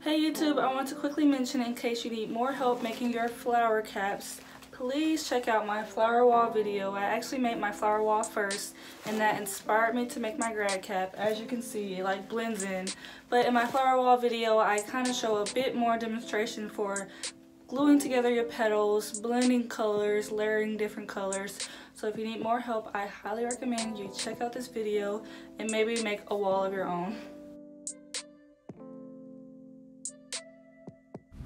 Hey YouTube, I want to quickly mention, in case you need more help making your flower caps, please check out my flower wall video. I actually made my flower wall first, and that inspired me to make my grad cap. As you can see, it like blends in. But in my flower wall video, I kind of show a bit more demonstration for gluing together your petals, blending colors, layering different colors. So if you need more help, I highly recommend you check out this video and maybe make a wall of your own.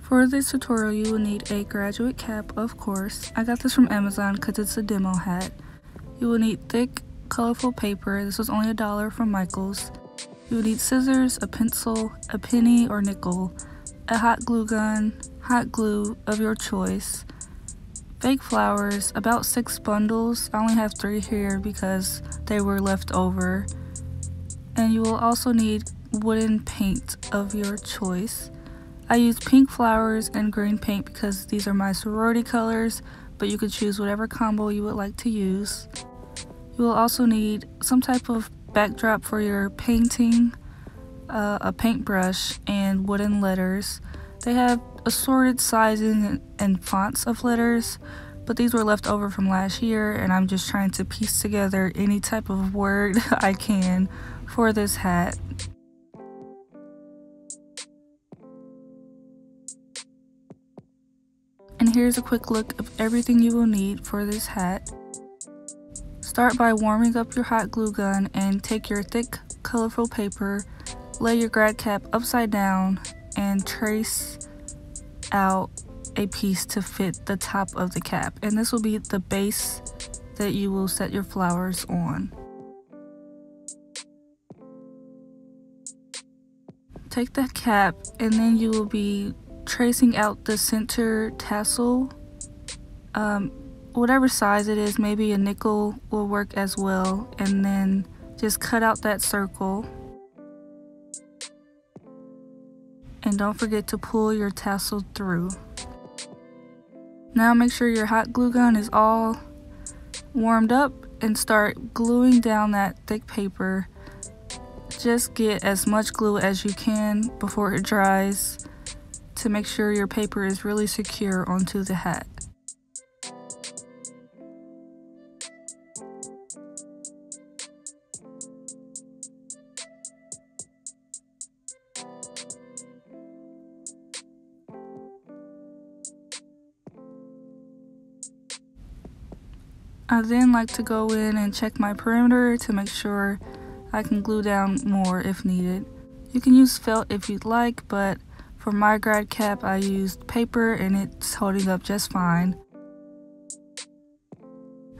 For this tutorial, you will need a graduate cap, of course. I got this from Amazon because it's a demo hat. You will need thick, colorful paper. This was only $1 from Michael's. You will need scissors, a pencil, a penny or nickel, a hot glue gun, hot glue of your choice, fake flowers, about 6 bundles. I only have 3 here because they were left over. And you will also need wooden paint of your choice. I use pink flowers and green paint because these are my sorority colors, but you could choose whatever combo you would like to use. You will also need some type of backdrop for your painting, a paintbrush, and wooden letters. They have assorted sizing and fonts of letters, but these were left over from last year, and I'm just trying to piece together any type of word I can for this hat. And here's a quick look of everything you will need for this hat. Start by warming up your hot glue gun and take your thick, colorful paper, lay your grad cap upside down, and trace out a piece to fit the top of the cap. And this will be the base that you will set your flowers on. Take the cap, and then you will be tracing out the center tassel. Whatever size it is, maybe a nickel will work as well, and then just cut out that circle. And don't forget to pull your tassel through. Now make sure your hot glue gun is all warmed up and start gluing down that thick paper. Just get as much glue as you can before it dries to make sure your paper is really secure onto the hat. I then like to go in and check my perimeter to make sure I can glue down more if needed. You can use felt if you'd like, but for my grad cap I used paper and it's holding up just fine.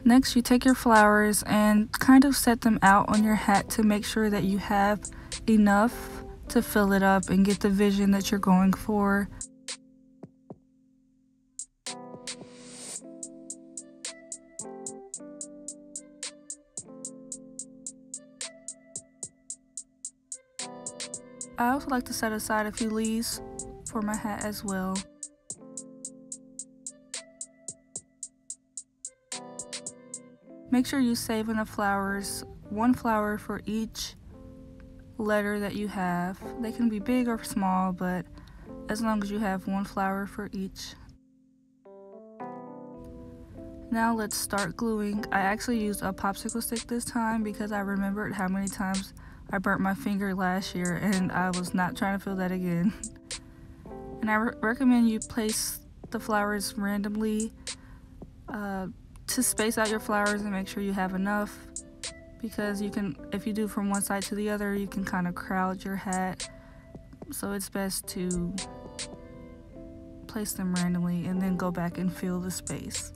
Next, you take your flowers and kind of set them out on your hat to make sure that you have enough to fill it up and get the vision that you're going for. I also like to set aside a few leaves for my hat as well. Make sure you save enough flowers, 1 flower for each letter that you have. They can be big or small, but as long as you have 1 flower for each. Now let's start gluing. I actually used a popsicle stick this time because I remembered how many times I burnt my finger last year and I was not trying to feel that again. And I recommend you place the flowers randomly to space out your flowers and make sure you have enough, because you can, if you do from one side to the other, you can kind of crowd your hat. So it's best to place them randomly and then go back and fill the space.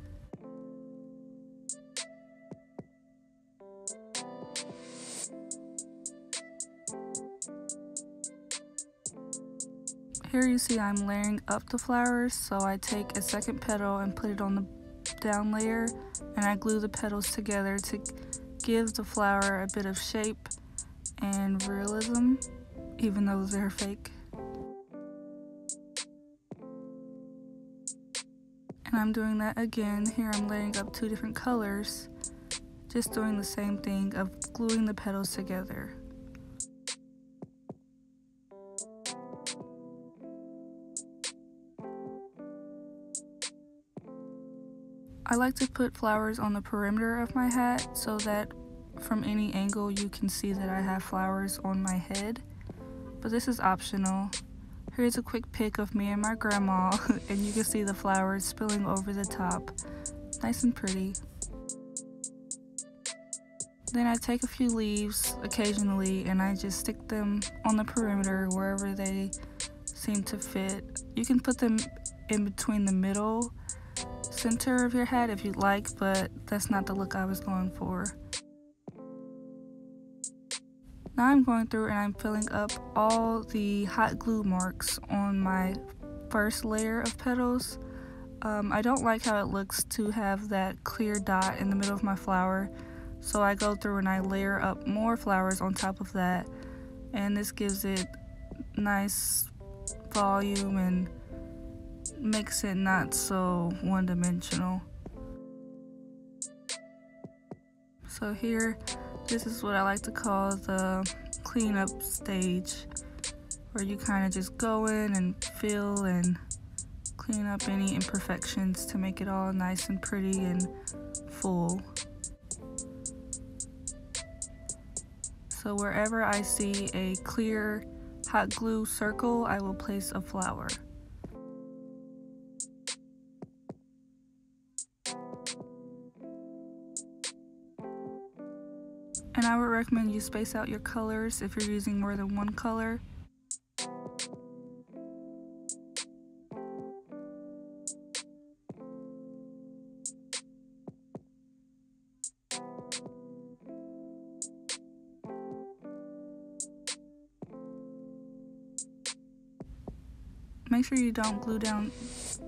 Here you see I'm layering up the flowers, so I take a second petal and put it on the down layer, and I glue the petals together to give the flower a bit of shape and realism, even though they're fake. And I'm doing that again. Here I'm layering up 2 different colors, just doing the same thing of gluing the petals together. I like to put flowers on the perimeter of my hat so that from any angle you can see that I have flowers on my head, but this is optional. Here's a quick pic of me and my grandma and you can see the flowers spilling over the top. Nice and pretty. Then I take a few leaves occasionally and I just stick them on the perimeter wherever they seem to fit. You can put them in between the middle center of your hat if you'd like, but that's not the look I was going for. Now I'm going through and I'm filling up all the hot glue marks on my first layer of petals. I don't like how it looks to have that clear dot in the middle of my flower, so I go through and I layer up more flowers on top of that, and this gives it nice volume and makes it not so one-dimensional. So here, this is what I like to call the cleanup stage, where you kind of just go in and fill and clean up any imperfections to make it all nice and pretty and full. So wherever I see a clear hot glue circle, I will place a flower. And I would recommend you space out your colors if you're using more than one color. Make sure you don't glue down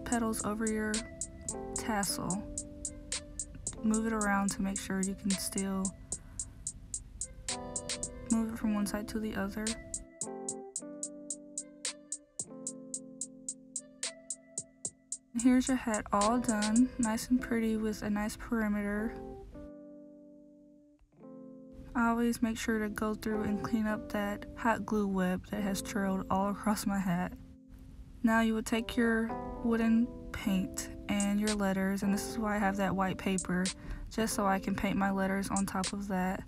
petals over your tassel. Move it around to make sure you can still move it from one side to the other. Here's your hat all done, nice and pretty with a nice perimeter. I always make sure to go through and clean up that hot glue web that has trailed all across my hat. Now you would take your wooden paint and your letters, and this is why I have that white paper, just so I can paint my letters on top of that.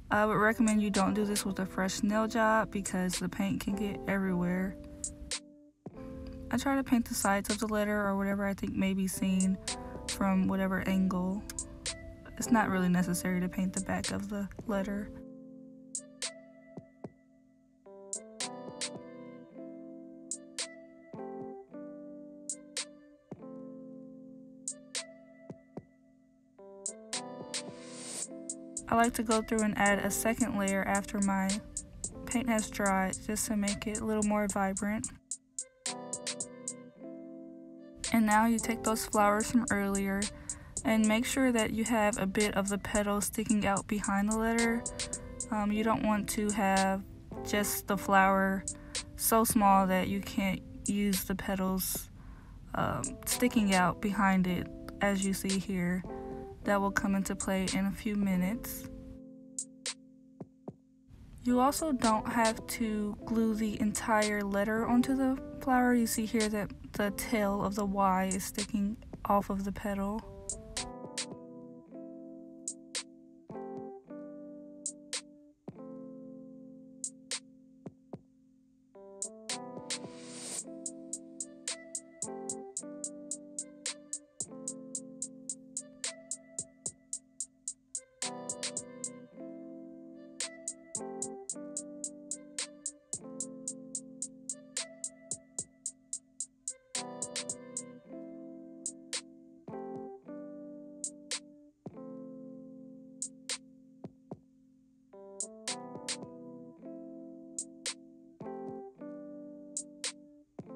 I would recommend you don't do this with a fresh nail job because the paint can get everywhere. I try to paint the sides of the letter or whatever I think may be seen from whatever angle. It's not really necessary to paint the back of the letter. I like to go through and add a second layer after my paint has dried, just to make it a little more vibrant. And now you take those flowers from earlier and make sure that you have a bit of the petal sticking out behind the letter. You don't want to have just the flower so small that you can't use the petals sticking out behind it, as you see here. That will come into play in a few minutes. You also don't have to glue the entire letter onto the flower. You see here that the tail of the Y is sticking off of the petal.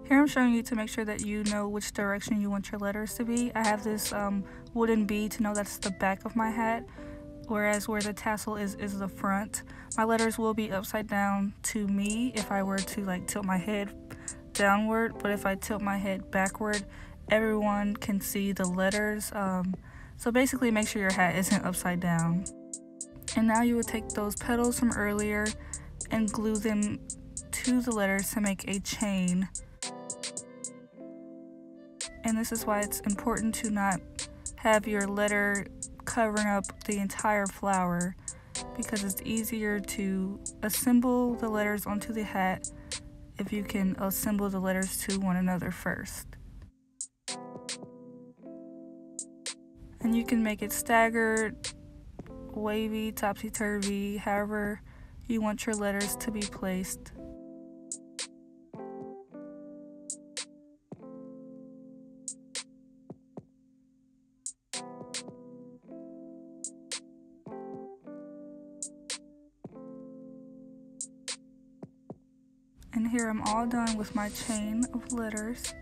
Here I'm showing you to make sure that you know which direction you want your letters to be. I have this wooden bead to know that's the back of my hat, whereas where the tassel is the front. My letters will be upside down to me if I were to like tilt my head downward, but if I tilt my head backward, everyone can see the letters. So basically make sure your hat isn't upside down. And now you would take those petals from earlier and glue them to the letters to make a chain. And this is why it's important to not have your letter covering up the entire flower, because it's easier to assemble the letters onto the hat if you can assemble the letters to one another first. And you can make it staggered, wavy, topsy-turvy, however you want your letters to be placed. And here I'm all done with my chain of letters.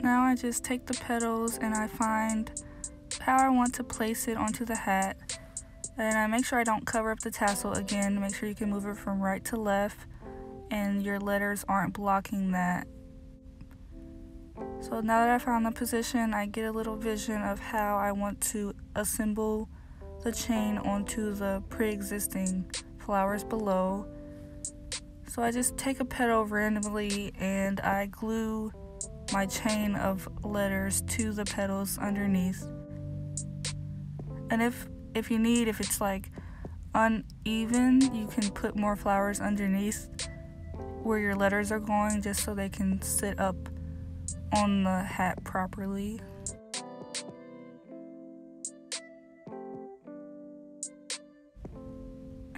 Now I just take the petals and I find how I want to place it onto the hat. And I make sure I don't cover up the tassel again. Make sure you can move it from right to left and your letters aren't blocking that. So now that I found the position, I get a little vision of how I want to assemble the chain onto the pre-existing flowers below. So I just take a petal randomly and I glue my chain of letters to the petals underneath. And if it's like uneven, you can put more flowers underneath where your letters are going, just so they can sit up on the hat properly.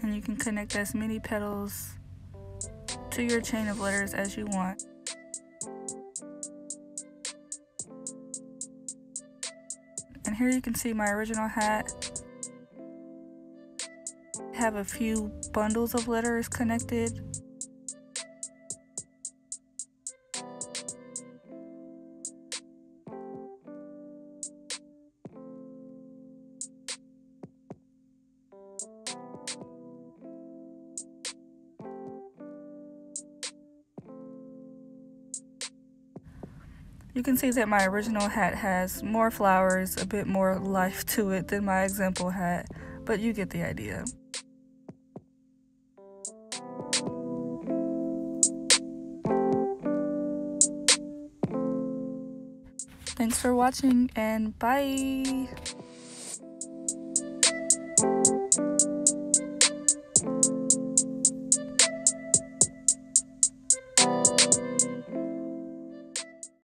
And you can connect as many petals to your chain of letters as you want. And here you can see my original hat. I have a few bundles of letters connected. You can see that my original hat has more flowers, a bit more life to it than my example hat, but you get the idea. Thanks for watching and bye!